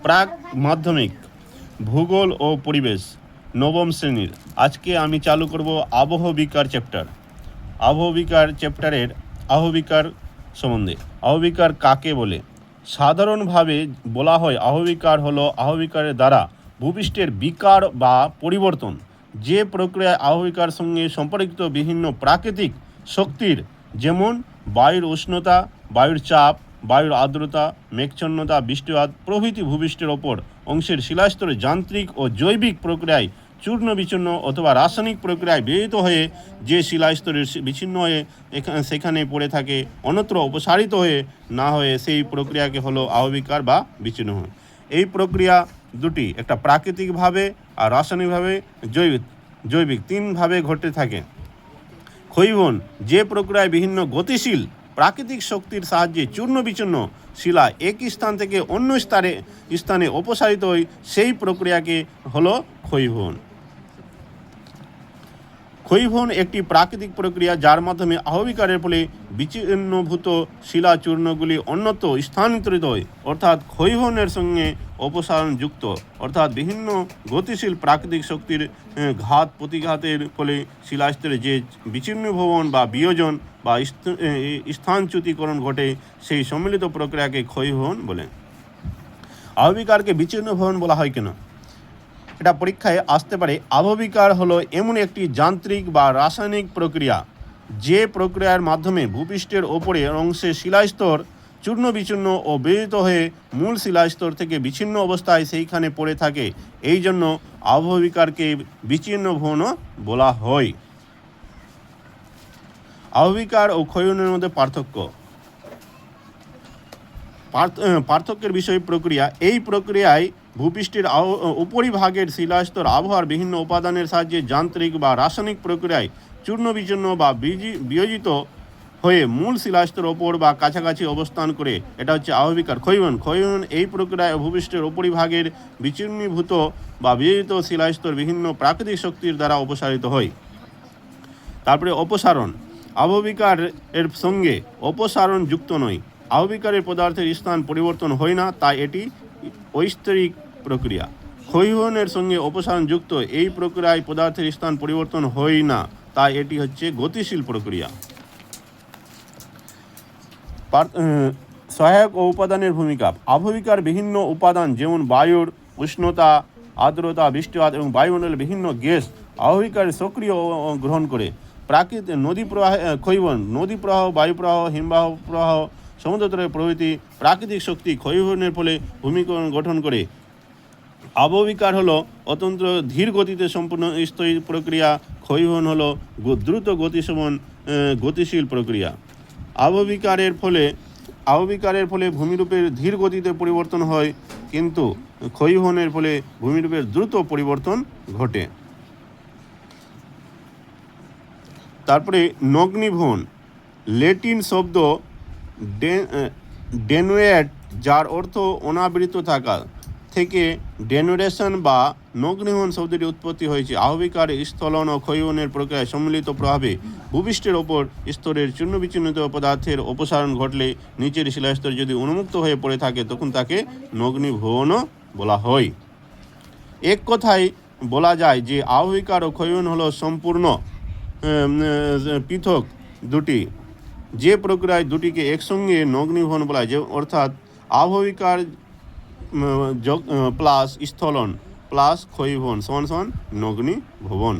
প্রাক মাধ্যমিক ভূগোল ও পরিবেশ নবম শ্রেণীর। আজকে আমি চালু করব আবহবিকার চ্যাপ্টার। আবহবিকার চ্যাপ্টারের আবহবিকার সম্বন্ধে। আবহবিকার কাকে বলে? সাধারণভাবে বলা হয় আবহবিকার হলো আবহবিকারের দ্বারা ভূপৃষ্ঠের বিকার বা পরিবর্তন, যে প্রক্রিয়ায় আবহবিকার সঙ্গে সম্পর্কিত বিভিন্ন প্রাকৃতিক শক্তির, যেমন বায়ুর উষ্ণতা, বায়ুর চাপ, বায়ুর আর্দ্রতা, মেঘচ্ছন্নতা, বৃষ্টিপাত প্রভৃতি ভূপৃষ্ঠের ওপর অংশের শিলাস্তরে যান্ত্রিক ও জৈবিক প্রক্রিয়ায় চূর্ণ বিচূর্ণ অথবা রাসায়নিক প্রক্রিয়ায় বিহিত হয়ে যে শিলাস্তরের বিচ্ছিন্ন হয়ে সেখানে পড়ে থাকে, অন্যত্র অপসারিত হয়ে না হয়ে সেই প্রক্রিয়াকে হলো আবহবিকার বা বিচ্ছিন্ন হয়। এই প্রক্রিয়া দুটি, একটা প্রাকৃতিকভাবে আর রাসায়নিকভাবে জৈবিক তিনভাবে ঘটে থাকে। ক্ষয়ীভবন, যে প্রক্রিয়ায় বিভিন্ন গতিশীল প্রাকৃতিক শক্তির সাহায্যে চূর্ণ বিচূর্ণ শিলা এক স্থান থেকে অন্য স্থানে অপসারিত হয়, সেই প্রক্রিয়াকে হলো ক্ষয়ীভবন। ক্ষয়ীভবন একটি প্রাকৃতিক প্রক্রিয়া যার মাধ্যমে আবহবিকারের ফলে বিচ্ছিন্নভূত শিলা চূর্ণগুলি অন্যত্র স্থানান্তরিত হয়, অর্থাৎ ক্ষয়ীভবনের সঙ্গে অপসারণযুক্ত, অর্থাৎ বিভিন্ন গতিশীল প্রাকৃতিক শক্তির ঘাত প্রতিঘাতের ফলে শিলাস্তরে যে বিচ্ছিন্নভবন বা বিয়োজন বা স্থানচ্যুতিকরণ ঘটে, সেই সম্মিলিত প্রক্রিয়াকে ক্ষয়ীভবন বলে। আবহবিকারকে বিচ্ছিন্নভবন বলা হয় কেন? এটা পরীক্ষায় আসতে পারে। আবহবিকার হলো এমন একটি যান্ত্রিক বা রাসায়নিক প্রক্রিয়া যে প্রক্রিয়ার মাধ্যমে ভূপৃষ্ঠের ওপরের অংশে শিলাস্তর চূর্ণ বিচূর্ণ ও বিয়োজিত হয়ে মূল শিলাস্তর থেকে বিচ্ছিন্ন অবস্থায় সেইখানে পড়ে থাকে। এই জন্য আবহবিকারকে বিচ্ছিন্নভবনও বলা হয়। আবহবিকার ও ক্ষয়ীভবনের মধ্যে পার্থক্যের বিষয় প্রক্রিয়া। এই প্রক্রিয়ায় ভূপৃষ্ঠের উপরিভাগের শিলাস্তর আবহাওয়ার বিভিন্ন উপাদানের সাহায্যে যান্ত্রিক বা রাসায়নিক প্রক্রিয়ায় চূর্ণ বিচূর্ণ বা বিয়োজিত হয়ে মূল শিলাস্তর ওপর বা কাছাকাছি অবস্থান করে। এটা হচ্ছে আবহবিকার। ক্ষয়ীভবন এই প্রক্রিয়ায় ভূপৃষ্ঠের উপরিভাগের বিচ্ছিন্নভূত বা বিয়োজিত শিলাস্তর বিভিন্ন প্রাকৃতিক শক্তির দ্বারা অপসারিত হয়। তারপরে অপসারণ। আবহবিকার এর সঙ্গে অপসারণ যুক্ত নয়। আবহবিকারের পদার্থের স্থান পরিবর্তন হয় না, তাই এটি ঐস্তরিক প্রক্রিয়া। ক্ষয়ীভবনের সঙ্গে অপসারণ যুক্ত, এই প্রক্রিয়ায় পদার্থের স্থান পরিবর্তন হয় না, তাই এটি হচ্ছে গতিশীল প্রক্রিয়া। সহায়ক ও উপাদানের ভূমিকা। আবহবিকার বিভিন্ন উপাদান যেমন বায়ুর উষ্ণতা, আর্দ্রতা, বৃষ্টিপাত এবং বায়ুমণ্ডলের বিভিন্ন গ্যাস আবহবিকার সক্রিয় গ্রহণ করে। নদী প্রবাহ ক্ষয়ীভবন, নদী প্রবাহ, বায়ু প্রবাহ, হিমবাহ প্রবাহ, সমুদ্রতলের প্রভৃতি প্রাকৃতিক শক্তি ক্ষয়ীভবনের ফলে ভূমিকরণ গঠন করে। আবহবিকার হলো অত্যন্ত ধীর গতিতে সম্পূর্ণ স্থির প্রক্রিয়া। ক্ষয়ীভবন হলো দ্রুত গতিশীল প্রক্রিয়া। আবহবিকারের ফলে ভূমিরূপের ধীর গতিতে পরিবর্তন হয়, কিন্তু ক্ষয়ীভবনের ফলে ভূমিরূপের দ্রুত পরিবর্তন ঘটে। তারপরে নগ্নীভবন, ল্যাটিন শব্দ ডেনুয়েট, যার অর্থ অনাবৃত থাকা, থেকে ডেনুরেশন বা নগ্নীভবন শব্দটি উৎপত্তি হয়েছে। আবহবিকার স্থলন ও ক্ষয়ীভবনের প্রক্রিয়ায় সম্মিলিত প্রভাবে ভূপৃষ্ঠের ওপর স্তরের চূর্ণ বিচূর্ণিত পদার্থের অপসারণ ঘটলে নিচের শিলাস্তর যদি উন্মুক্ত হয়ে পড়ে থাকে, তখন তাকে নগ্নীভবনও বলা হয়। এক কথায় বলা যায় যে আবহবিকার ও ক্ষয়ীভবন হলো সম্পূর্ণ পৃথক দুটি, যে প্রক্রিয়ায় দুটিকে একসঙ্গে নগ্নীভবন বলা যায়। অর্থাৎ আবহবিকার প্লাস স্থলন প্লাস ক্ষয়ীভবন সমান নগ্নীভবন।